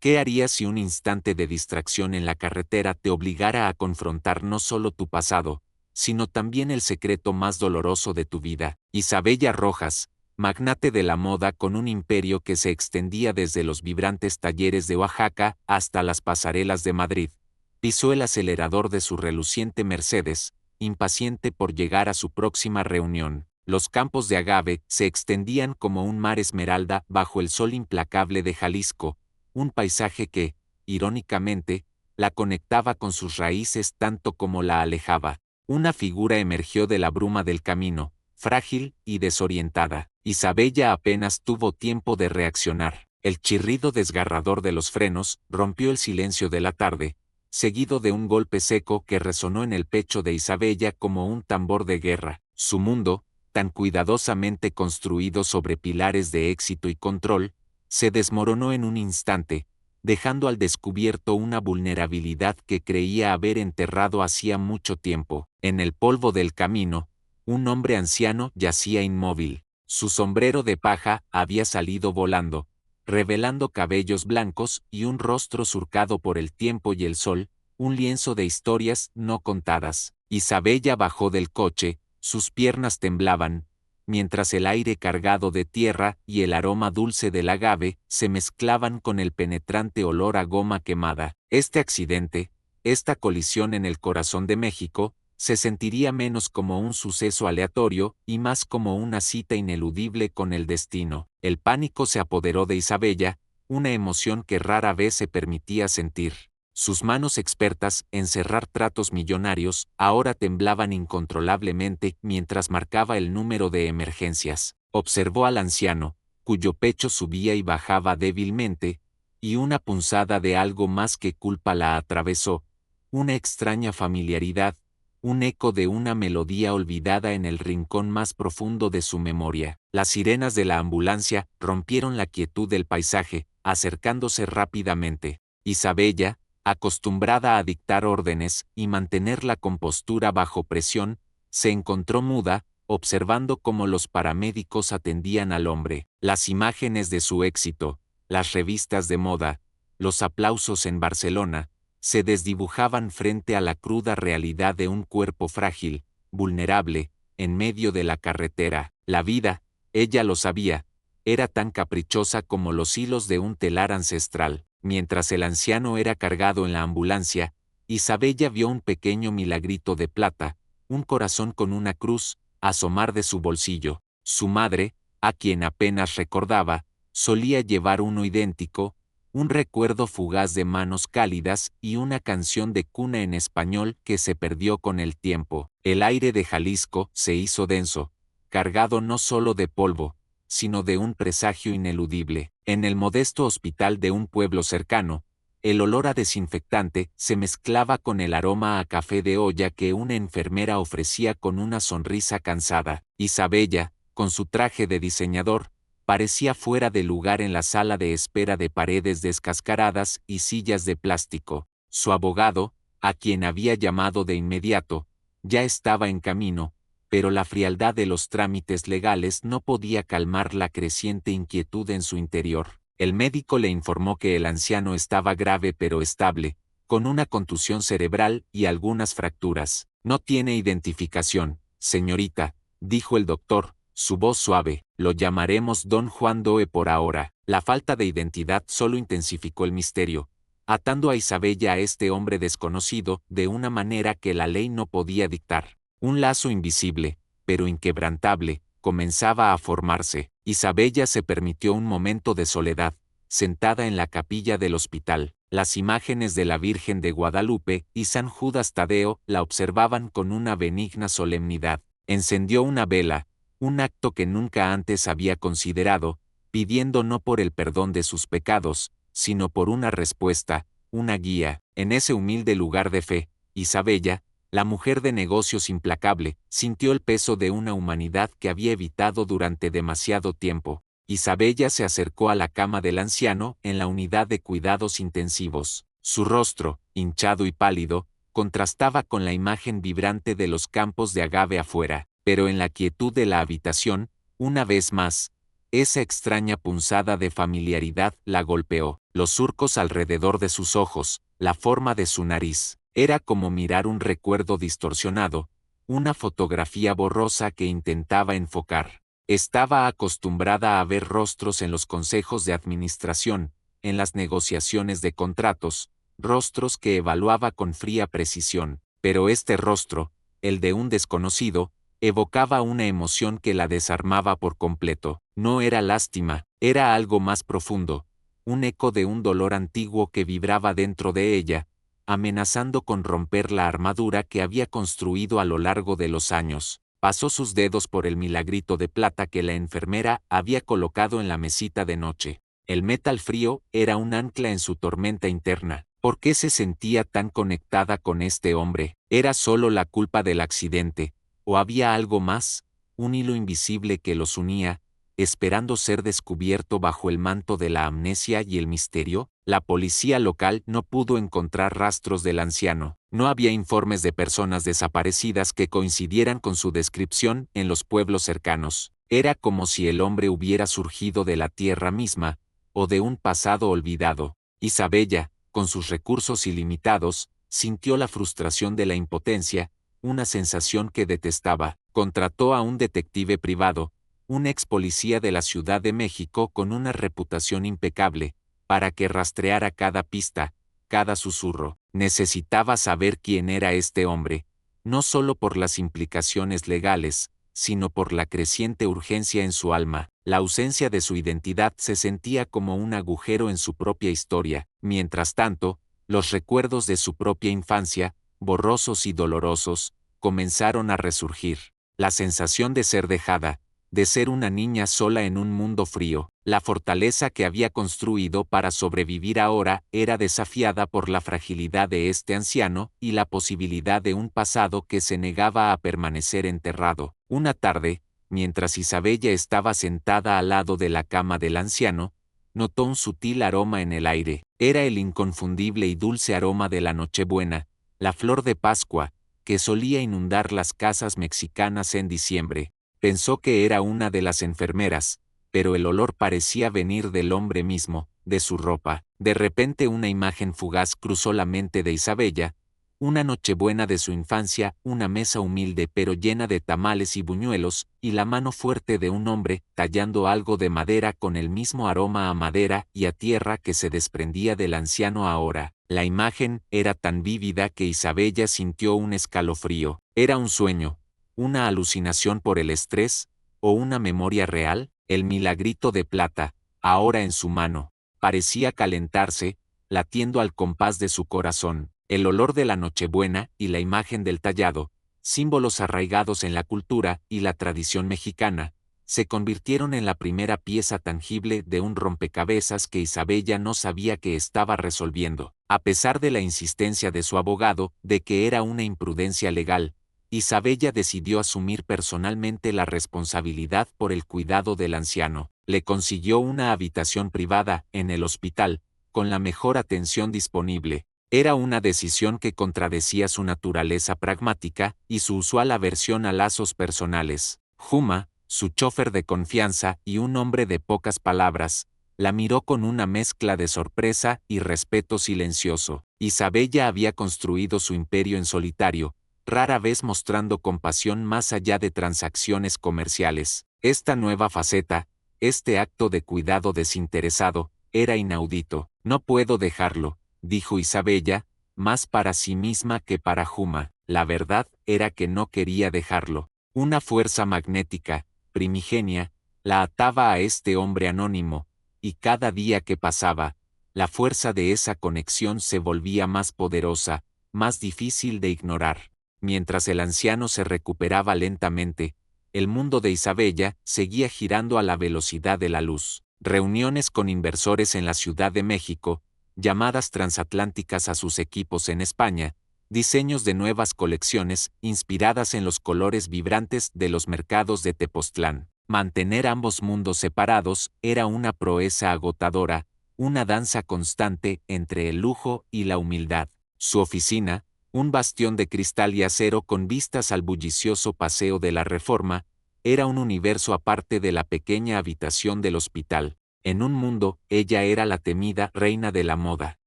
¿Qué harías si un instante de distracción en la carretera te obligara a confrontar no solo tu pasado, sino también el secreto más doloroso de tu vida? Isabella Rojas, magnate de la moda con un imperio que se extendía desde los vibrantes talleres de Oaxaca hasta las pasarelas de Madrid, pisó el acelerador de su reluciente Mercedes, impaciente por llegar a su próxima reunión. Los campos de agave se extendían como un mar esmeralda bajo el sol implacable de Jalisco, un paisaje que, irónicamente, la conectaba con sus raíces tanto como la alejaba. Una figura emergió de la bruma del camino, frágil y desorientada. Isabella apenas tuvo tiempo de reaccionar. El chirrido desgarrador de los frenos rompió el silencio de la tarde, seguido de un golpe seco que resonó en el pecho de Isabella como un tambor de guerra. Su mundo, tan cuidadosamente construido sobre pilares de éxito y control, se desmoronó en un instante, dejando al descubierto una vulnerabilidad que creía haber enterrado hacía mucho tiempo. En el polvo del camino, un hombre anciano yacía inmóvil. Su sombrero de paja había salido volando, revelando cabellos blancos y un rostro surcado por el tiempo y el sol, un lienzo de historias no contadas. Isabella bajó del coche, sus piernas temblaban, mientras el aire cargado de tierra y el aroma dulce del agave se mezclaban con el penetrante olor a goma quemada. Este accidente, esta colisión en el corazón de México, se sentiría menos como un suceso aleatorio y más como una cita ineludible con el destino. El pánico se apoderó de Isabella, una emoción que rara vez se permitía sentir. Sus manos expertas en cerrar tratos millonarios ahora temblaban incontrolablemente mientras marcaba el número de emergencias. Observó al anciano, cuyo pecho subía y bajaba débilmente, y una punzada de algo más que culpa la atravesó, una extraña familiaridad, un eco de una melodía olvidada en el rincón más profundo de su memoria. Las sirenas de la ambulancia rompieron la quietud del paisaje, acercándose rápidamente. Isabella, acostumbrada a dictar órdenes y mantener la compostura bajo presión, se encontró muda, observando cómo los paramédicos atendían al hombre. Las imágenes de su éxito, las revistas de moda, los aplausos en Barcelona, se desdibujaban frente a la cruda realidad de un cuerpo frágil, vulnerable, en medio de la carretera. La vida, ella lo sabía, era tan caprichosa como los hilos de un telar ancestral. Mientras el anciano era cargado en la ambulancia, Isabella vio un pequeño milagrito de plata, un corazón con una cruz, asomar de su bolsillo. Su madre, a quien apenas recordaba, solía llevar uno idéntico, un recuerdo fugaz de manos cálidas y una canción de cuna en español que se perdió con el tiempo. El aire de Jalisco se hizo denso, cargado no solo de polvo, sino de un presagio ineludible. En el modesto hospital de un pueblo cercano, el olor a desinfectante se mezclaba con el aroma a café de olla que una enfermera ofrecía con una sonrisa cansada. Isabella, con su traje de diseñador, parecía fuera de lugar en la sala de espera de paredes descascaradas y sillas de plástico. Su abogado, a quien había llamado de inmediato, ya estaba en camino, pero la frialdad de los trámites legales no podía calmar la creciente inquietud en su interior. El médico le informó que el anciano estaba grave pero estable, con una contusión cerebral y algunas fracturas. No tiene identificación, señorita, dijo el doctor, su voz suave. Lo llamaremos Don Juan Doe por ahora. La falta de identidad solo intensificó el misterio, atando a Isabella a este hombre desconocido de una manera que la ley no podía dictar. Un lazo invisible, pero inquebrantable, comenzaba a formarse. Isabella se permitió un momento de soledad, sentada en la capilla del hospital. Las imágenes de la Virgen de Guadalupe y San Judas Tadeo la observaban con una benigna solemnidad. Encendió una vela, un acto que nunca antes había considerado, pidiendo no por el perdón de sus pecados, sino por una respuesta, una guía. En ese humilde lugar de fe, Isabella, la mujer de negocios implacable, sintió el peso de una humanidad que había evitado durante demasiado tiempo. Isabella se acercó a la cama del anciano en la unidad de cuidados intensivos. Su rostro, hinchado y pálido, contrastaba con la imagen vibrante de los campos de agave afuera, pero en la quietud de la habitación, una vez más, Esa extraña punzada de familiaridad la golpeó. Los surcos alrededor de sus ojos, la forma de su nariz. Era como mirar un recuerdo distorsionado, una fotografía borrosa que intentaba enfocar. Estaba acostumbrada a ver rostros en los consejos de administración, en las negociaciones de contratos, rostros que evaluaba con fría precisión, pero este rostro, el de un desconocido, evocaba una emoción que la desarmaba por completo. No era lástima, era algo más profundo, un eco de un dolor antiguo que vibraba dentro de ella, amenazando con romper la armadura que había construido a lo largo de los años. Pasó sus dedos por el milagrito de plata que la enfermera había colocado en la mesita de noche. El metal frío era un ancla en su tormenta interna. ¿Por qué se sentía tan conectada con este hombre? ¿Era solo la culpa del accidente? ¿O había algo más? Un hilo invisible que los unía, esperando ser descubierto bajo el manto de la amnesia y el misterio. La policía local no pudo encontrar rastros del anciano. No había informes de personas desaparecidas que coincidieran con su descripción en los pueblos cercanos. Era como si el hombre hubiera surgido de la tierra misma, o de un pasado olvidado. Isabella, con sus recursos ilimitados, sintió la frustración de la impotencia, una sensación que detestaba. Contrató a un detective privado, un ex policía de la Ciudad de México con una reputación impecable, para que rastreara cada pista, cada susurro. Necesitaba saber quién era este hombre, no solo por las implicaciones legales, sino por la creciente urgencia en su alma. La ausencia de su identidad se sentía como un agujero en su propia historia. Mientras tanto, los recuerdos de su propia infancia, borrosos y dolorosos, comenzaron a resurgir. La sensación de ser dejada, de ser una niña sola en un mundo frío. La fortaleza que había construido para sobrevivir ahora era desafiada por la fragilidad de este anciano y la posibilidad de un pasado que se negaba a permanecer enterrado. Una tarde, mientras Isabella estaba sentada al lado de la cama del anciano, notó un sutil aroma en el aire. Era el inconfundible y dulce aroma de la Nochebuena, la flor de Pascua, que solía inundar las casas mexicanas en diciembre. Pensó que era una de las enfermeras, pero el olor parecía venir del hombre mismo, de su ropa. De repente una imagen fugaz cruzó la mente de Isabella, una Nochebuena de su infancia, una mesa humilde pero llena de tamales y buñuelos, y la mano fuerte de un hombre, tallando algo de madera con el mismo aroma a madera y a tierra que se desprendía del anciano ahora. La imagen era tan vívida que Isabella sintió un escalofrío. Era un sueño, una alucinación por el estrés, o una memoria real. El milagrito de plata, ahora en su mano, parecía calentarse, latiendo al compás de su corazón. El olor de la Nochebuena y la imagen del tallado, símbolos arraigados en la cultura y la tradición mexicana, se convirtieron en la primera pieza tangible de un rompecabezas que Isabella no sabía que estaba resolviendo. A pesar de la insistencia de su abogado de que era una imprudencia legal, Isabella decidió asumir personalmente la responsabilidad por el cuidado del anciano. Le consiguió una habitación privada en el hospital, con la mejor atención disponible. Era una decisión que contradecía su naturaleza pragmática y su usual aversión a lazos personales. Juma, su chofer de confianza y un hombre de pocas palabras, la miró con una mezcla de sorpresa y respeto silencioso. Isabella había construido su imperio en solitario, rara vez mostrando compasión más allá de transacciones comerciales. Esta nueva faceta, este acto de cuidado desinteresado, era inaudito. No puedo dejarlo, dijo Isabella, más para sí misma que para Juma. La verdad era que no quería dejarlo. Una fuerza magnética, primigenia, la ataba a este hombre anónimo, y cada día que pasaba, la fuerza de esa conexión se volvía más poderosa, más difícil de ignorar. Mientras el anciano se recuperaba lentamente, el mundo de Isabella seguía girando a la velocidad de la luz. Reuniones con inversores en la Ciudad de México, llamadas transatlánticas a sus equipos en España, diseños de nuevas colecciones inspiradas en los colores vibrantes de los mercados de Tepoztlán. Mantener ambos mundos separados era una proeza agotadora, una danza constante entre el lujo y la humildad. Su oficina, un bastión de cristal y acero con vistas al bullicioso Paseo de la Reforma, era un universo aparte de la pequeña habitación del hospital. En un mundo, ella era la temida reina de la moda.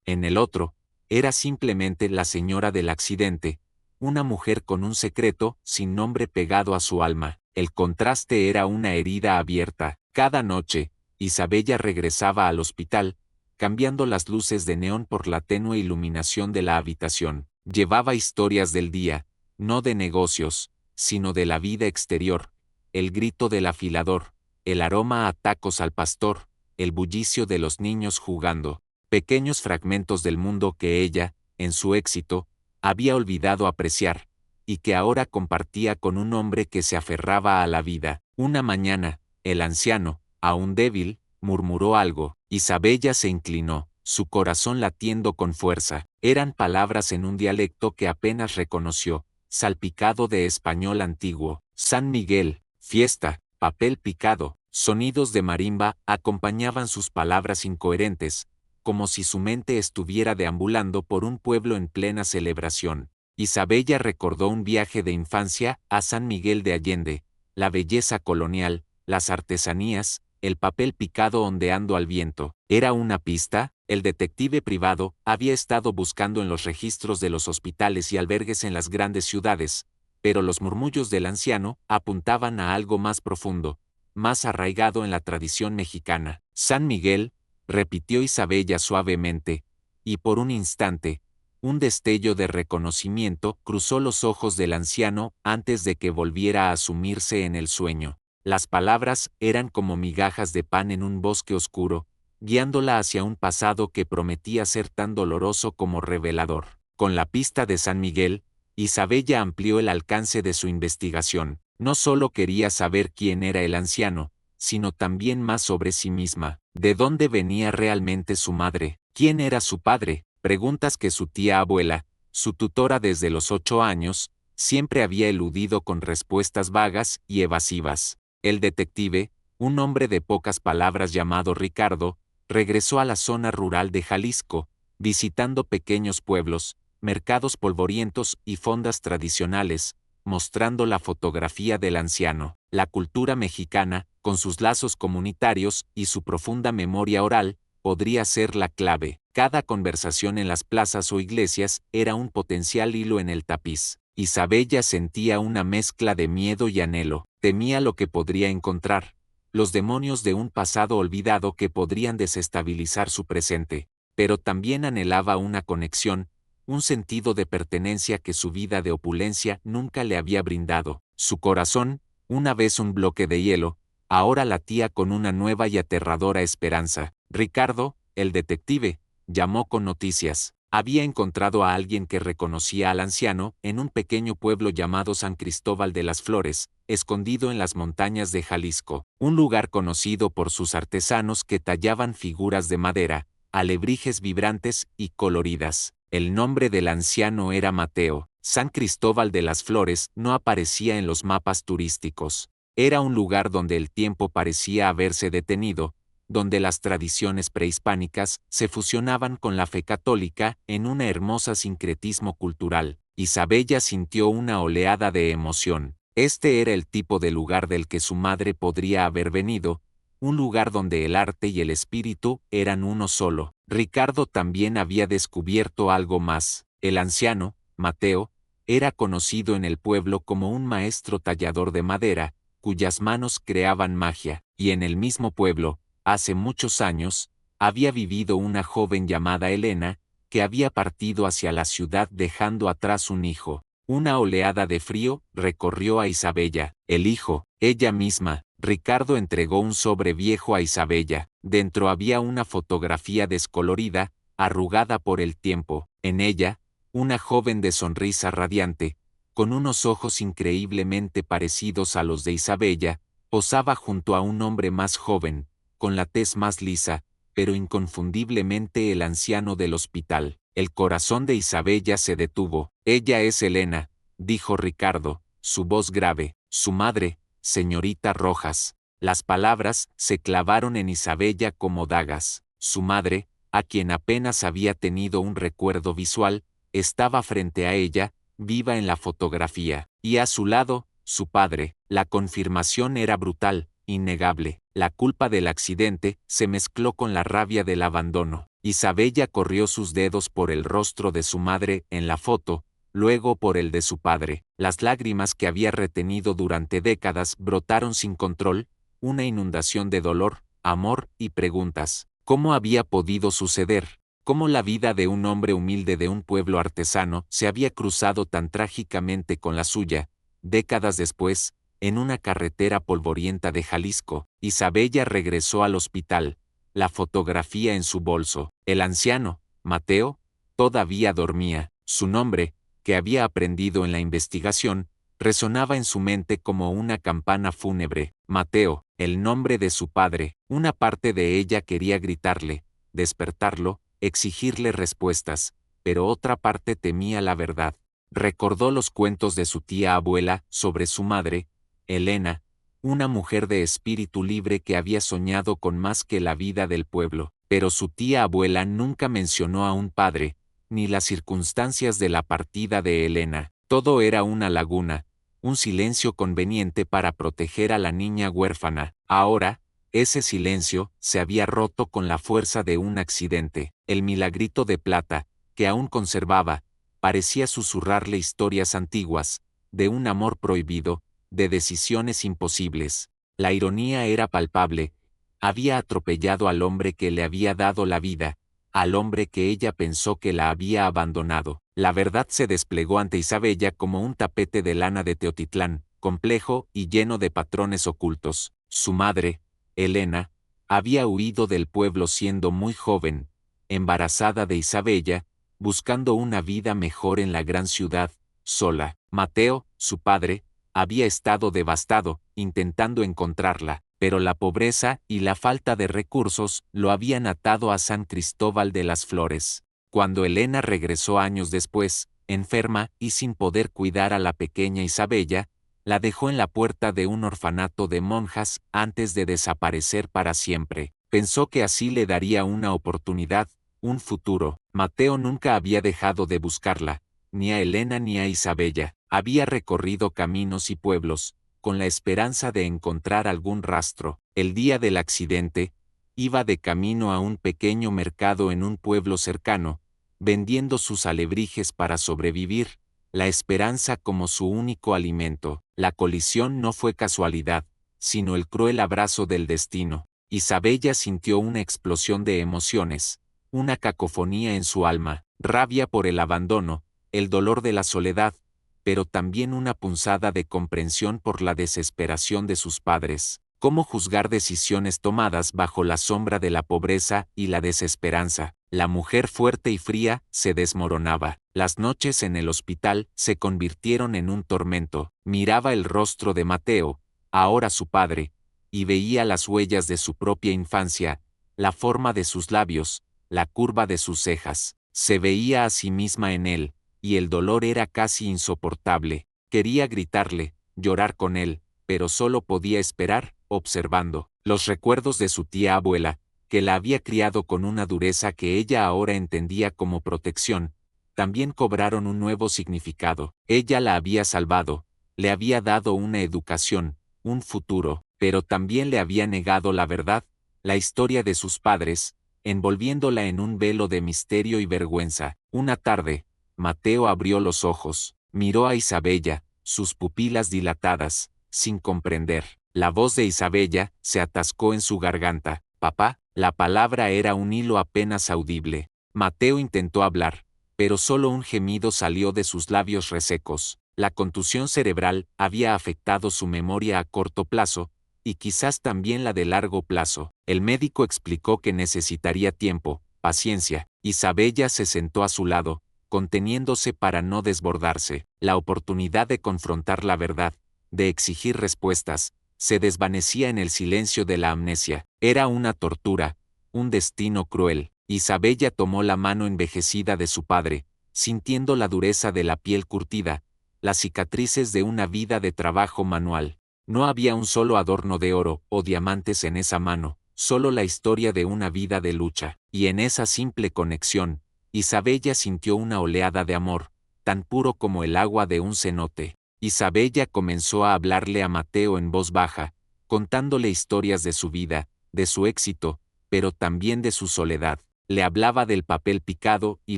En el otro, era simplemente la señora del accidente, una mujer con un secreto sin nombre pegado a su alma. El contraste era una herida abierta. Cada noche, Isabella regresaba al hospital, cambiando las luces de neón por la tenue iluminación de la habitación. Llevaba historias del día, no de negocios, sino de la vida exterior, el grito del afilador, el aroma a tacos al pastor, el bullicio de los niños jugando, pequeños fragmentos del mundo que ella, en su éxito, había olvidado apreciar, y que ahora compartía con un hombre que se aferraba a la vida. Una mañana, el anciano, aún débil, murmuró algo. Isabella se inclinó, su corazón latiendo con fuerza. Eran palabras en un dialecto que apenas reconoció, salpicado de español antiguo. San Miguel, fiesta, papel picado, sonidos de marimba acompañaban sus palabras incoherentes, como si su mente estuviera deambulando por un pueblo en plena celebración. Isabella recordó un viaje de infancia a San Miguel de Allende, la belleza colonial, las artesanías, el papel picado ondeando al viento. ¿Era una pista? El detective privado había estado buscando en los registros de los hospitales y albergues en las grandes ciudades, pero los murmullos del anciano apuntaban a algo más profundo, más arraigado en la tradición mexicana. San Miguel, repitió Isabella suavemente, y por un instante, un destello de reconocimiento cruzó los ojos del anciano antes de que volviera a sumirse en el sueño. Las palabras eran como migajas de pan en un bosque oscuro, guiándola hacia un pasado que prometía ser tan doloroso como revelador. Con la pista de San Miguel, Isabella amplió el alcance de su investigación. No solo quería saber quién era el anciano, sino también más sobre sí misma. ¿De dónde venía realmente su madre? ¿Quién era su padre? Preguntas que su tía abuela, su tutora desde los 8 años, siempre había eludido con respuestas vagas y evasivas. El detective, un hombre de pocas palabras llamado Ricardo, regresó a la zona rural de Jalisco, visitando pequeños pueblos, mercados polvorientos y fondas tradicionales, mostrando la fotografía del anciano. La cultura mexicana, con sus lazos comunitarios y su profunda memoria oral, podría ser la clave. Cada conversación en las plazas o iglesias era un potencial hilo en el tapiz. Isabella sentía una mezcla de miedo y anhelo. Temía lo que podría encontrar, los demonios de un pasado olvidado que podrían desestabilizar su presente, pero también anhelaba una conexión, un sentido de pertenencia que su vida de opulencia nunca le había brindado. Su corazón, una vez un bloque de hielo, ahora latía con una nueva y aterradora esperanza. Ricardo, el detective, llamó con noticias. Había encontrado a alguien que reconocía al anciano en un pequeño pueblo llamado San Cristóbal de las Flores, escondido en las montañas de Jalisco, un lugar conocido por sus artesanos que tallaban figuras de madera, alebrijes vibrantes y coloridas. El nombre del anciano era Mateo. San Cristóbal de las Flores no aparecía en los mapas turísticos. Era un lugar donde el tiempo parecía haberse detenido, donde las tradiciones prehispánicas se fusionaban con la fe católica en un hermoso sincretismo cultural. Isabella sintió una oleada de emoción. Este era el tipo de lugar del que su madre podría haber venido, un lugar donde el arte y el espíritu eran uno solo. Ricardo también había descubierto algo más. El anciano, Mateo, era conocido en el pueblo como un maestro tallador de madera, cuyas manos creaban magia, y en el mismo pueblo, hace muchos años, había vivido una joven llamada Elena, que había partido hacia la ciudad dejando atrás un hijo. Una oleada de frío recorrió a Isabella. El hijo, ella misma. Ricardo entregó un sobre viejo a Isabella. Dentro había una fotografía descolorida, arrugada por el tiempo. En ella, una joven de sonrisa radiante, con unos ojos increíblemente parecidos a los de Isabella, posaba junto a un hombre más joven, con la tez más lisa, pero inconfundiblemente el anciano del hospital. El corazón de Isabella se detuvo. Ella es Elena, dijo Ricardo, su voz grave. Su madre, señorita Rojas. Las palabras se clavaron en Isabella como dagas. Su madre, a quien apenas había tenido un recuerdo visual, estaba frente a ella, viva en la fotografía, y a su lado, su padre. La confirmación era brutal, innegable. La culpa del accidente se mezcló con la rabia del abandono. Isabella corrió sus dedos por el rostro de su madre en la foto, luego por el de su padre. Las lágrimas que había retenido durante décadas brotaron sin control, una inundación de dolor, amor y preguntas. ¿Cómo había podido suceder? ¿Cómo la vida de un hombre humilde de un pueblo artesano se había cruzado tan trágicamente con la suya? Décadas después, en una carretera polvorienta de Jalisco, Isabella regresó al hospital, la fotografía en su bolso. El anciano, Mateo, todavía dormía. Su nombre, que había aprendido en la investigación, resonaba en su mente como una campana fúnebre. Mateo, el nombre de su padre. Una parte de ella quería gritarle, despertarlo, exigirle respuestas, pero otra parte temía la verdad. Recordó los cuentos de su tía abuela sobre su madre, Elena, una mujer de espíritu libre que había soñado con más que la vida del pueblo, pero su tía abuela nunca mencionó a un padre, ni las circunstancias de la partida de Elena. Todo era una laguna, un silencio conveniente para proteger a la niña huérfana. Ahora, ese silencio se había roto con la fuerza de un accidente. El milagrito de plata, que aún conservaba, parecía susurrarle historias antiguas, de un amor prohibido, de decisiones imposibles. La ironía era palpable. Había atropellado al hombre que le había dado la vida, al hombre que ella pensó que la había abandonado. La verdad se desplegó ante Isabella como un tapete de lana de Teotitlán, complejo y lleno de patrones ocultos. Su madre, Elena, había huido del pueblo siendo muy joven, embarazada de Isabella, buscando una vida mejor en la gran ciudad, sola. Mateo, su padre, había estado devastado, intentando encontrarla, pero la pobreza y la falta de recursos lo habían atado a San Cristóbal de las Flores. Cuando Elena regresó años después, enferma y sin poder cuidar a la pequeña Isabella, la dejó en la puerta de un orfanato de monjas antes de desaparecer para siempre. Pensó que así le daría una oportunidad, un futuro. Mateo nunca había dejado de buscarla, ni a Elena ni a Isabella. Había recorrido caminos y pueblos, con la esperanza de encontrar algún rastro. El día del accidente, iba de camino a un pequeño mercado en un pueblo cercano, vendiendo sus alebrijes para sobrevivir, la esperanza como su único alimento. La colisión no fue casualidad, sino el cruel abrazo del destino. Isabella sintió una explosión de emociones, una cacofonía en su alma, rabia por el abandono, el dolor de la soledad, pero también una punzada de comprensión por la desesperación de sus padres. ¿Cómo juzgar decisiones tomadas bajo la sombra de la pobreza y la desesperanza? La mujer fuerte y fría se desmoronaba. Las noches en el hospital se convirtieron en un tormento. Miraba el rostro de Mateo, ahora su padre, y veía las huellas de su propia infancia, la forma de sus labios, la curva de sus cejas. Se veía a sí misma en él, y el dolor era casi insoportable. Quería gritarle, llorar con él, pero solo podía esperar, observando. Los recuerdos de su tía abuela, que la había criado con una dureza que ella ahora entendía como protección, también cobraron un nuevo significado. Ella la había salvado, le había dado una educación, un futuro, pero también le había negado la verdad, la historia de sus padres, envolviéndola en un velo de misterio y vergüenza. Una tarde, Mateo abrió los ojos, miró a Isabella, sus pupilas dilatadas, sin comprender. La voz de Isabella se atascó en su garganta. Papá, la palabra era un hilo apenas audible. Mateo intentó hablar, pero solo un gemido salió de sus labios resecos. La contusión cerebral había afectado su memoria a corto plazo, y quizás también la de largo plazo. El médico explicó que necesitaría tiempo, paciencia. Isabella se sentó a su lado, conteniéndose para no desbordarse. La oportunidad de confrontar la verdad, de exigir respuestas, se desvanecía en el silencio de la amnesia. Era una tortura, un destino cruel. Isabella tomó la mano envejecida de su padre, sintiendo la dureza de la piel curtida, las cicatrices de una vida de trabajo manual. No había un solo adorno de oro o diamantes en esa mano, solo la historia de una vida de lucha. Y en esa simple conexión, Isabella sintió una oleada de amor, tan puro como el agua de un cenote. Isabella comenzó a hablarle a Mateo en voz baja, contándole historias de su vida, de su éxito, pero también de su soledad. Le hablaba del papel picado y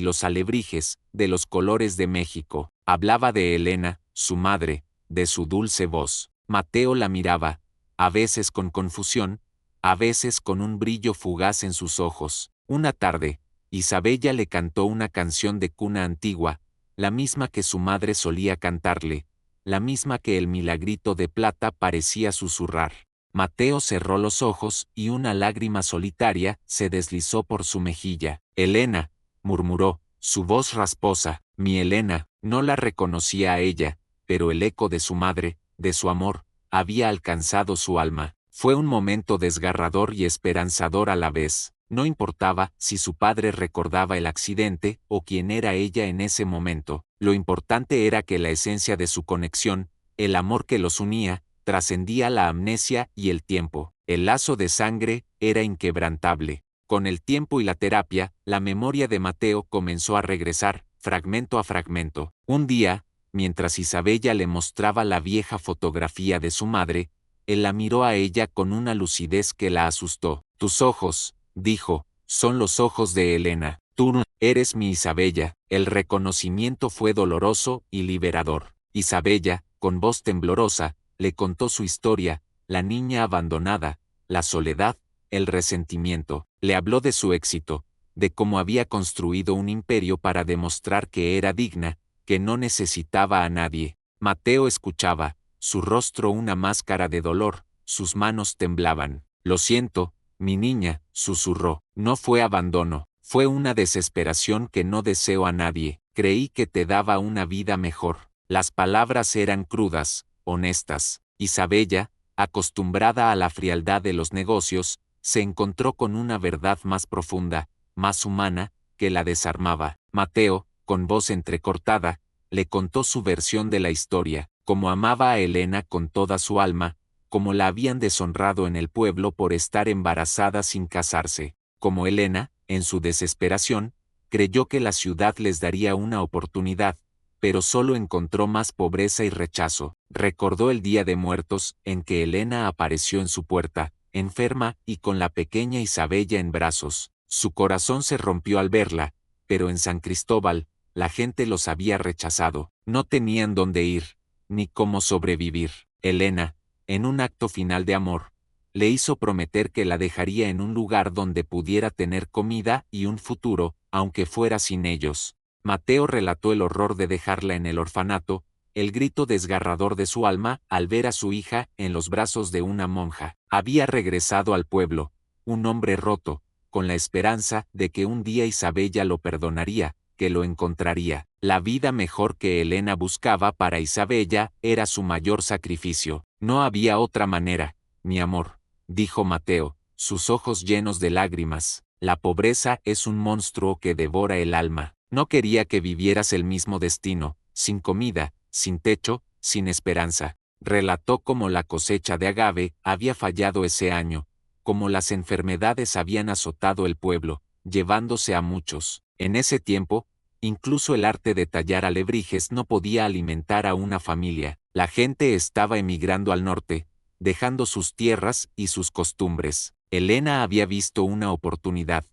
los alebrijes, de los colores de México. Hablaba de Elena, su madre, de su dulce voz. Mateo la miraba, a veces con confusión, a veces con un brillo fugaz en sus ojos. Una tarde, Isabella le cantó una canción de cuna antigua, la misma que su madre solía cantarle, la misma que el milagrito de plata parecía susurrar. Mateo cerró los ojos y una lágrima solitaria se deslizó por su mejilla. Elena, murmuró, su voz rasposa, mi Elena. No la reconocía a ella, pero el eco de su madre, de su amor, había alcanzado su alma. Fue un momento desgarrador y esperanzador a la vez. No importaba si su padre recordaba el accidente o quién era ella en ese momento. Lo importante era que la esencia de su conexión, el amor que los unía, trascendía la amnesia y el tiempo. El lazo de sangre era inquebrantable. Con el tiempo y la terapia, la memoria de Mateo comenzó a regresar, fragmento a fragmento. Un día, mientras Isabella le mostraba la vieja fotografía de su madre, él la miró a ella con una lucidez que la asustó. Tus ojos, dijo, son los ojos de Elena. Tú eres mi Isabella. El reconocimiento fue doloroso y liberador. Isabella, con voz temblorosa, le contó su historia, la niña abandonada, la soledad, el resentimiento. Le habló de su éxito, de cómo había construido un imperio para demostrar que era digna, que no necesitaba a nadie. Mateo escuchaba, su rostro una máscara de dolor, sus manos temblaban. Lo siento, mi niña, susurró. No fue abandono, fue una desesperación que no deseo a nadie. Creí que te daba una vida mejor. Las palabras eran crudas, honestas. Isabella, acostumbrada a la frialdad de los negocios, se encontró con una verdad más profunda, más humana, que la desarmaba. Mateo, con voz entrecortada, le contó su versión de la historia, cómo amaba a Elena con toda su alma, cómo la habían deshonrado en el pueblo por estar embarazada sin casarse, como Elena, en su desesperación, creyó que la ciudad les daría una oportunidad, pero solo encontró más pobreza y rechazo. Recordó el Día de Muertos, en que Elena apareció en su puerta, enferma y con la pequeña Isabella en brazos. Su corazón se rompió al verla, pero en San Cristóbal, la gente los había rechazado. No tenían dónde ir, ni cómo sobrevivir. Elena, en un acto final de amor, le hizo prometer que la dejaría en un lugar donde pudiera tener comida y un futuro, aunque fuera sin ellos. Mateo relató el horror de dejarla en el orfanato, el grito desgarrador de su alma al ver a su hija en los brazos de una monja. Había regresado al pueblo, un hombre roto, con la esperanza de que un día Isabella lo perdonaría, que lo encontraría. La vida mejor que Elena buscaba para Isabella era su mayor sacrificio. No había otra manera, mi amor, dijo Mateo, sus ojos llenos de lágrimas. La pobreza es un monstruo que devora el alma. No quería que vivieras el mismo destino, sin comida, sin techo, sin esperanza. Relató cómo la cosecha de agave había fallado ese año, cómo las enfermedades habían azotado el pueblo, llevándose a muchos. En ese tiempo, incluso el arte de tallar alebrijes no podía alimentar a una familia. La gente estaba emigrando al norte, dejando sus tierras y sus costumbres. Elena había visto una oportunidad,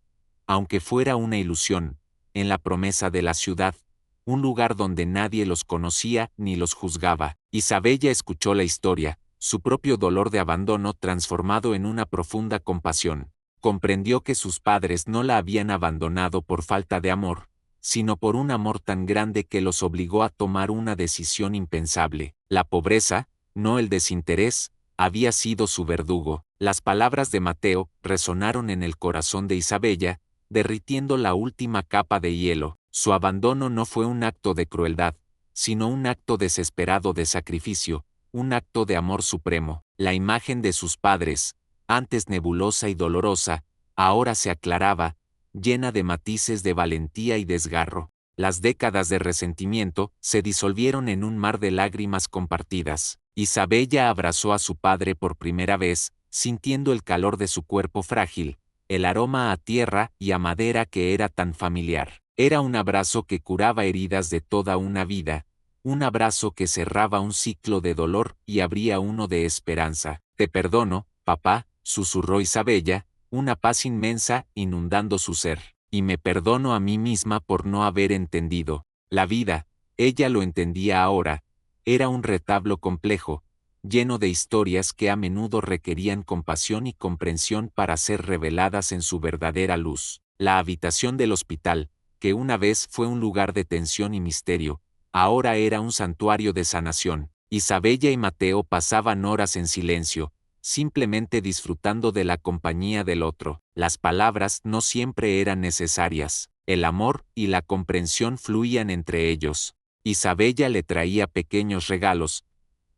aunque fuera una ilusión, en la promesa de la ciudad, un lugar donde nadie los conocía ni los juzgaba. Isabella escuchó la historia, su propio dolor de abandono transformado en una profunda compasión. Comprendió que sus padres no la habían abandonado por falta de amor, sino por un amor tan grande que los obligó a tomar una decisión impensable. La pobreza, no el desinterés, había sido su verdugo. Las palabras de Mateo resonaron en el corazón de Isabella, derritiendo la última capa de hielo. Su abandono no fue un acto de crueldad, sino un acto desesperado de sacrificio, un acto de amor supremo. La imagen de sus padres, antes nebulosa y dolorosa, ahora se aclaraba, llena de matices de valentía y desgarro. Las décadas de resentimiento se disolvieron en un mar de lágrimas compartidas. Isabella abrazó a su padre por primera vez, sintiendo el calor de su cuerpo frágil, el aroma a tierra y a madera que era tan familiar. Era un abrazo que curaba heridas de toda una vida, un abrazo que cerraba un ciclo de dolor y abría uno de esperanza. Te perdono, papá, susurró Isabella, una paz inmensa inundando su ser. Y me perdono a mí misma por no haber entendido. La vida, ella lo entendía ahora, era un retablo complejo, lleno de historias que a menudo requerían compasión y comprensión para ser reveladas en su verdadera luz. La habitación del hospital, que una vez fue un lugar de tensión y misterio, ahora era un santuario de sanación. Isabella y Mateo pasaban horas en silencio, simplemente disfrutando de la compañía del otro. Las palabras no siempre eran necesarias. El amor y la comprensión fluían entre ellos. Isabella le traía pequeños regalos,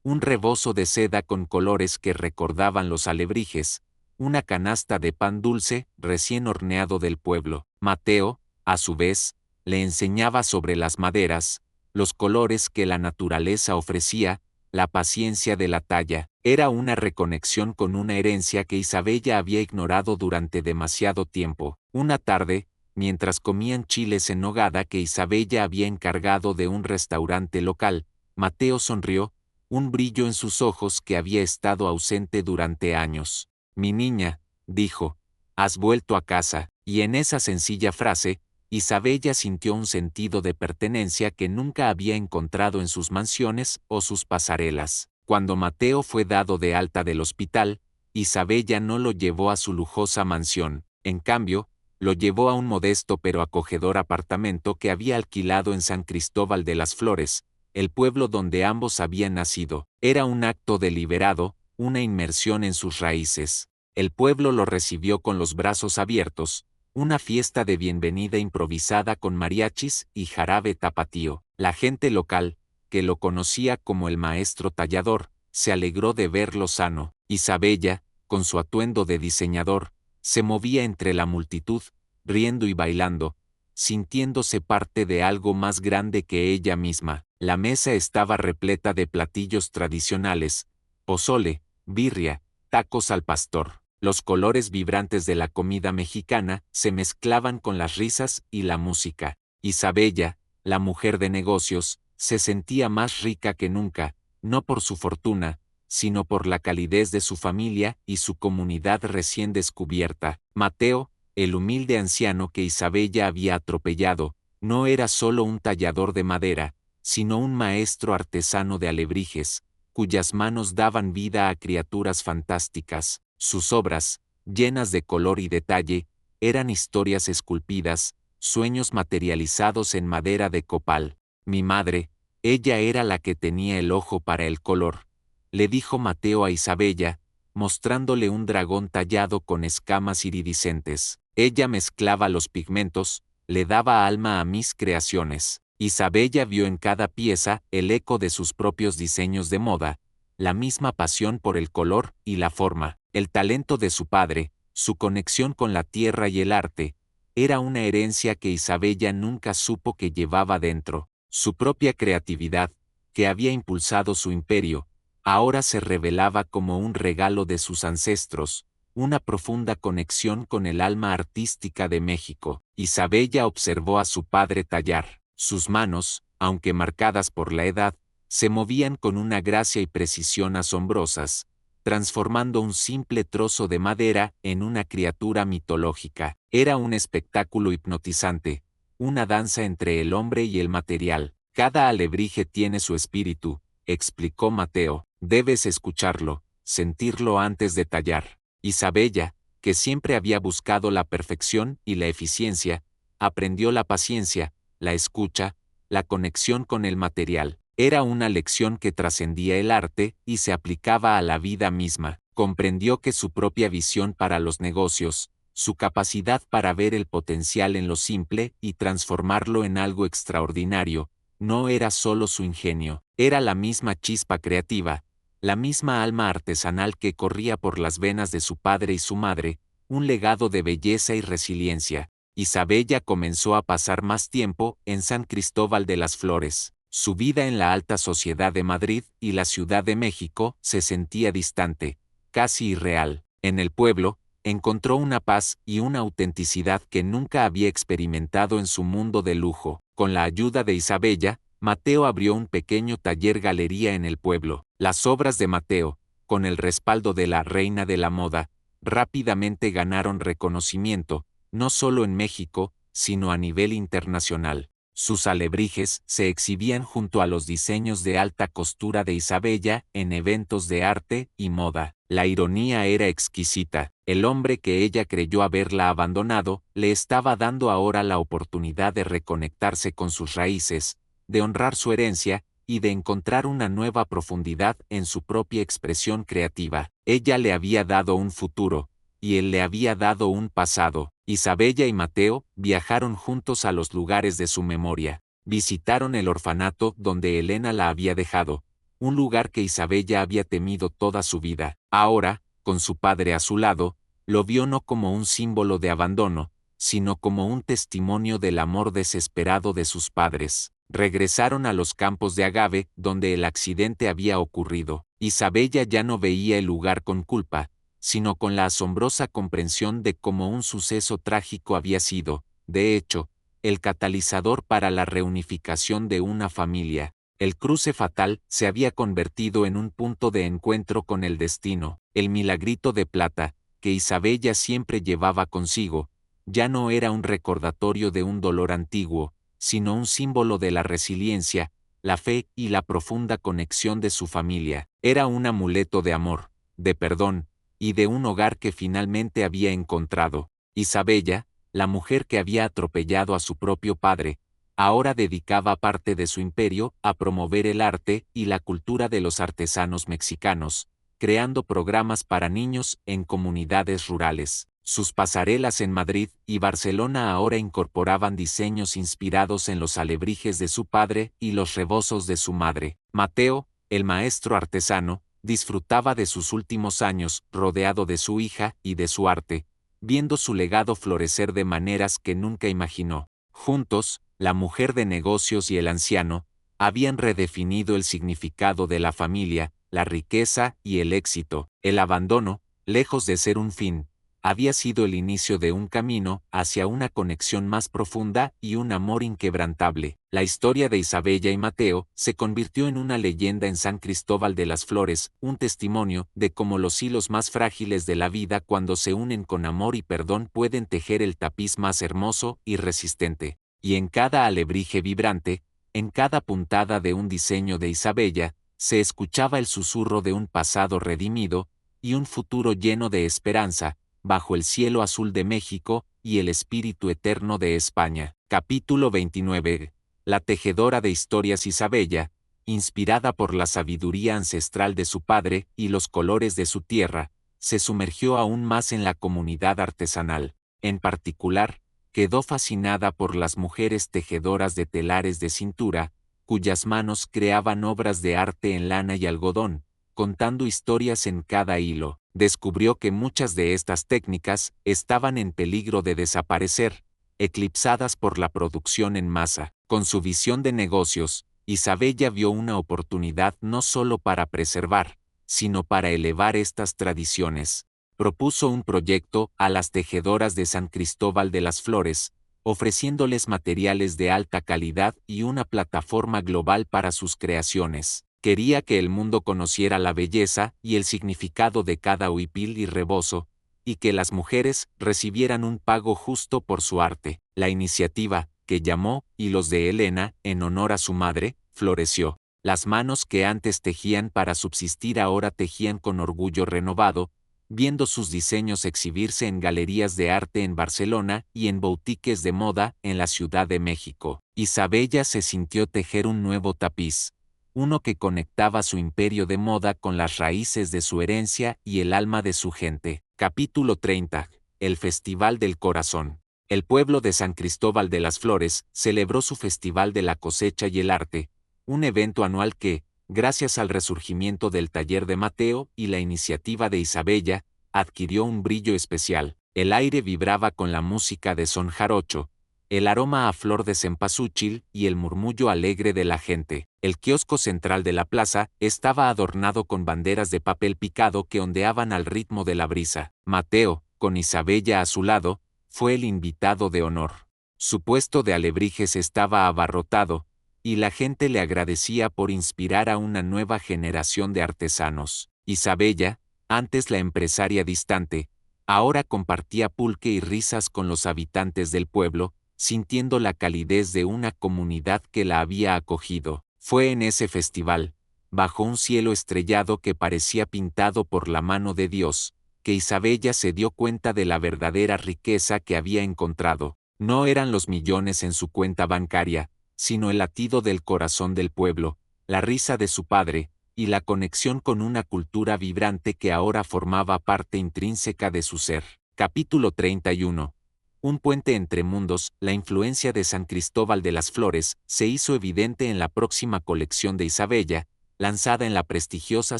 un rebozo de seda con colores que recordaban los alebrijes, una canasta de pan dulce recién horneado del pueblo. Mateo, a su vez, le enseñaba sobre las maderas, los colores que la naturaleza ofrecía, la paciencia de la talla. Era una reconexión con una herencia que Isabella había ignorado durante demasiado tiempo. Una tarde, mientras comían chiles en nogada que Isabella había encargado de un restaurante local, Mateo sonrió, un brillo en sus ojos que había estado ausente durante años. Mi niña, dijo, has vuelto a casa, y en esa sencilla frase, Isabella sintió un sentido de pertenencia que nunca había encontrado en sus mansiones o sus pasarelas. Cuando Mateo fue dado de alta del hospital, Isabella no lo llevó a su lujosa mansión, en cambio, lo llevó a un modesto pero acogedor apartamento que había alquilado en San Cristóbal de las Flores, el pueblo donde ambos habían nacido. Era un acto deliberado, una inmersión en sus raíces. El pueblo lo recibió con los brazos abiertos, una fiesta de bienvenida improvisada con mariachis y jarabe tapatío. La gente local, que lo conocía como el maestro tallador, se alegró de verlo sano. Isabella, con su atuendo de diseñador, se movía entre la multitud, riendo y bailando, sintiéndose parte de algo más grande que ella misma. La mesa estaba repleta de platillos tradicionales, pozole, birria, tacos al pastor. Los colores vibrantes de la comida mexicana se mezclaban con las risas y la música. Isabella, la mujer de negocios, se sentía más rica que nunca, no por su fortuna, sino por la calidez de su familia y su comunidad recién descubierta. Mateo, el humilde anciano que Isabella había atropellado, no era solo un tallador de madera, sino un maestro artesano de alebrijes, cuyas manos daban vida a criaturas fantásticas. Sus obras, llenas de color y detalle, eran historias esculpidas, sueños materializados en madera de copal. Mi madre, ella era la que tenía el ojo para el color, le dijo Mateo a Isabella, mostrándole un dragón tallado con escamas iridiscentes. Ella mezclaba los pigmentos, le daba alma a mis creaciones. Isabella vio en cada pieza el eco de sus propios diseños de moda, la misma pasión por el color y la forma. El talento de su padre, su conexión con la tierra y el arte, era una herencia que Isabella nunca supo que llevaba dentro. Su propia creatividad, que había impulsado su imperio, ahora se revelaba como un regalo de sus ancestros, una profunda conexión con el alma artística de México. Isabella observó a su padre tallar. Sus manos, aunque marcadas por la edad, se movían con una gracia y precisión asombrosas, transformando un simple trozo de madera en una criatura mitológica. Era un espectáculo hipnotizante, una danza entre el hombre y el material. Cada alebrije tiene su espíritu, explicó Mateo. Debes escucharlo, sentirlo antes de tallar. Isabella, que siempre había buscado la perfección y la eficiencia, aprendió la paciencia, la escucha, la conexión con el material. Era una lección que trascendía el arte y se aplicaba a la vida misma. Comprendió que su propia visión para los negocios, su capacidad para ver el potencial en lo simple y transformarlo en algo extraordinario, no era solo su ingenio, era la misma chispa creativa, la misma alma artesanal que corría por las venas de su padre y su madre, un legado de belleza y resiliencia. Isabella comenzó a pasar más tiempo en San Cristóbal de las Flores. Su vida en la alta sociedad de Madrid y la Ciudad de México se sentía distante, casi irreal. En el pueblo, encontró una paz y una autenticidad que nunca había experimentado en su mundo de lujo. Con la ayuda de Isabella, Mateo abrió un pequeño taller-galería en el pueblo. Las obras de Mateo, con el respaldo de la reina de la moda, rápidamente ganaron reconocimiento, no solo en México, sino a nivel internacional. Sus alebrijes se exhibían junto a los diseños de alta costura de Isabella en eventos de arte y moda. La ironía era exquisita. El hombre que ella creyó haberla abandonado, le estaba dando ahora la oportunidad de reconectarse con sus raíces, de honrar su herencia, y de encontrar una nueva profundidad en su propia expresión creativa. Ella le había dado un futuro, y él le había dado un pasado. Isabella y Mateo viajaron juntos a los lugares de su memoria. Visitaron el orfanato donde Elena la había dejado, un lugar que Isabella había temido toda su vida. Ahora, con su padre a su lado, lo vio no como un símbolo de abandono, sino como un testimonio del amor desesperado de sus padres. Regresaron a los campos de agave donde el accidente había ocurrido. Isabella ya no veía el lugar con culpa, sino con la asombrosa comprensión de cómo un suceso trágico había sido, de hecho, el catalizador para la reunificación de una familia. El cruce fatal se había convertido en un punto de encuentro con el destino. El milagrito de plata, que Isabella siempre llevaba consigo, ya no era un recordatorio de un dolor antiguo, sino un símbolo de la resiliencia, la fe y la profunda conexión de su familia. Era un amuleto de amor, de perdón, y de un hogar que finalmente había encontrado. Isabella, la mujer que había atropellado a su propio padre, ahora dedicaba parte de su imperio a promover el arte y la cultura de los artesanos mexicanos, creando programas para niños en comunidades rurales. Sus pasarelas en Madrid y Barcelona ahora incorporaban diseños inspirados en los alebrijes de su padre y los rebozos de su madre. Mateo, el maestro artesano, disfrutaba de sus últimos años rodeado de su hija y de su arte, viendo su legado florecer de maneras que nunca imaginó. Juntos, la mujer de negocios y el anciano, habían redefinido el significado de la familia, la riqueza y el éxito. El abandono, lejos de ser un fin, había sido el inicio de un camino hacia una conexión más profunda y un amor inquebrantable. La historia de Isabella y Mateo se convirtió en una leyenda en San Cristóbal de las Flores, un testimonio de cómo los hilos más frágiles de la vida cuando se unen con amor y perdón pueden tejer el tapiz más hermoso y resistente. Y en cada alebrije vibrante, en cada puntada de un diseño de Isabella, se escuchaba el susurro de un pasado redimido y un futuro lleno de esperanza, bajo el cielo azul de México y el espíritu eterno de España. Capítulo 29. La tejedora de historias Isabella, inspirada por la sabiduría ancestral de su padre y los colores de su tierra, se sumergió aún más en la comunidad artesanal. En particular, quedó fascinada por las mujeres tejedoras de telares de cintura, cuyas manos creaban obras de arte en lana y algodón, contando historias en cada hilo. Descubrió que muchas de estas técnicas estaban en peligro de desaparecer, eclipsadas por la producción en masa. Con su visión de negocios, Isabella vio una oportunidad no solo para preservar, sino para elevar estas tradiciones. Propuso un proyecto a las tejedoras de San Cristóbal de las Flores, ofreciéndoles materiales de alta calidad y una plataforma global para sus creaciones. Quería que el mundo conociera la belleza y el significado de cada huipil y rebozo, y que las mujeres recibieran un pago justo por su arte. La iniciativa, que llamó Hilos de Elena, en honor a su madre, floreció. Las manos que antes tejían para subsistir ahora tejían con orgullo renovado, viendo sus diseños exhibirse en galerías de arte en Barcelona y en boutiques de moda en la Ciudad de México. Isabella se sintió tejer un nuevo tapiz, uno que conectaba su imperio de moda con las raíces de su herencia y el alma de su gente. Capítulo 30. El Festival del Corazón. El pueblo de San Cristóbal de las Flores celebró su Festival de la Cosecha y el Arte, un evento anual que, gracias al resurgimiento del taller de Mateo y la iniciativa de Isabella, adquirió un brillo especial. El aire vibraba con la música de son jarocho, el aroma a flor de cempasúchil y el murmullo alegre de la gente. El kiosco central de la plaza estaba adornado con banderas de papel picado que ondeaban al ritmo de la brisa. Mateo, con Isabella a su lado, fue el invitado de honor. Su puesto de alebrijes estaba abarrotado, y la gente le agradecía por inspirar a una nueva generación de artesanos. Isabella, antes la empresaria distante, ahora compartía pulque y risas con los habitantes del pueblo, sintiendo la calidez de una comunidad que la había acogido. Fue en ese festival, bajo un cielo estrellado que parecía pintado por la mano de Dios, que Isabella se dio cuenta de la verdadera riqueza que había encontrado. No eran los millones en su cuenta bancaria, sino el latido del corazón del pueblo, la risa de su padre, y la conexión con una cultura vibrante que ahora formaba parte intrínseca de su ser. Capítulo 31. Un puente entre mundos. La influencia de San Cristóbal de las Flores se hizo evidente en la próxima colección de Isabella, lanzada en la prestigiosa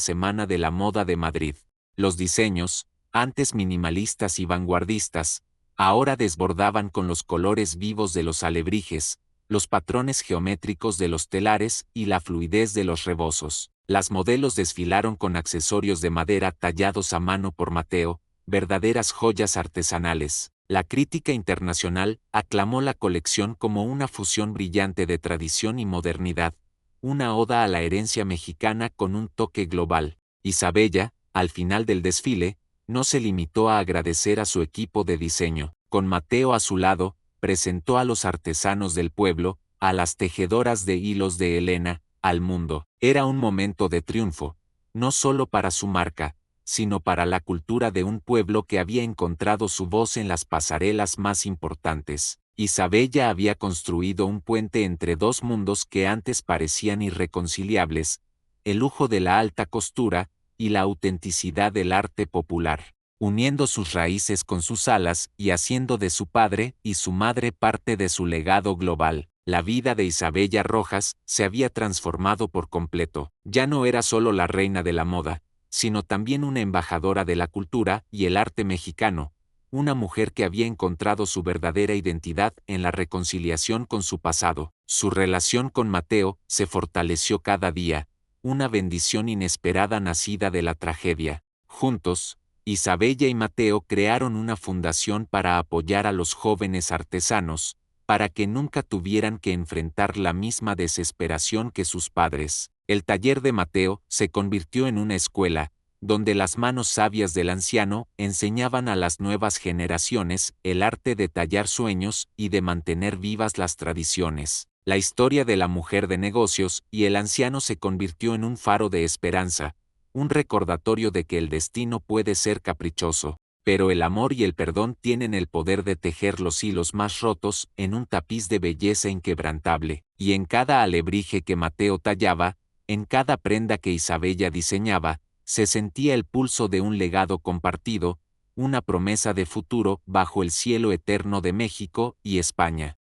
Semana de la Moda de Madrid. Los diseños, antes minimalistas y vanguardistas, ahora desbordaban con los colores vivos de los alebrijes, los patrones geométricos de los telares y la fluidez de los rebozos. Las modelos desfilaron con accesorios de madera tallados a mano por Mateo, verdaderas joyas artesanales. La crítica internacional aclamó la colección como una fusión brillante de tradición y modernidad, una oda a la herencia mexicana con un toque global. Isabella, al final del desfile, no se limitó a agradecer a su equipo de diseño. Con Mateo a su lado, presentó a los artesanos del pueblo, a las tejedoras de hilos de Elena, al mundo. Era un momento de triunfo, no solo para su marca, sino para la cultura de un pueblo que había encontrado su voz en las pasarelas más importantes. Isabella había construido un puente entre dos mundos que antes parecían irreconciliables, el lujo de la alta costura y la autenticidad del arte popular, uniendo sus raíces con sus alas y haciendo de su padre y su madre parte de su legado global. La vida de Isabella Rojas se había transformado por completo. Ya no era solo la reina de la moda, sino también una embajadora de la cultura y el arte mexicano, una mujer que había encontrado su verdadera identidad en la reconciliación con su pasado. Su relación con Mateo se fortaleció cada día, una bendición inesperada nacida de la tragedia. Juntos, Isabella y Mateo crearon una fundación para apoyar a los jóvenes artesanos, para que nunca tuvieran que enfrentar la misma desesperación que sus padres. El taller de Mateo se convirtió en una escuela, donde las manos sabias del anciano enseñaban a las nuevas generaciones el arte de tallar sueños y de mantener vivas las tradiciones. La historia de la mujer de negocios y el anciano se convirtió en un faro de esperanza, un recordatorio de que el destino puede ser caprichoso, pero el amor y el perdón tienen el poder de tejer los hilos más rotos en un tapiz de belleza inquebrantable, y en cada alebrije que Mateo tallaba, en cada prenda que Isabella diseñaba, se sentía el pulso de un legado compartido, una promesa de futuro bajo el cielo eterno de México y España.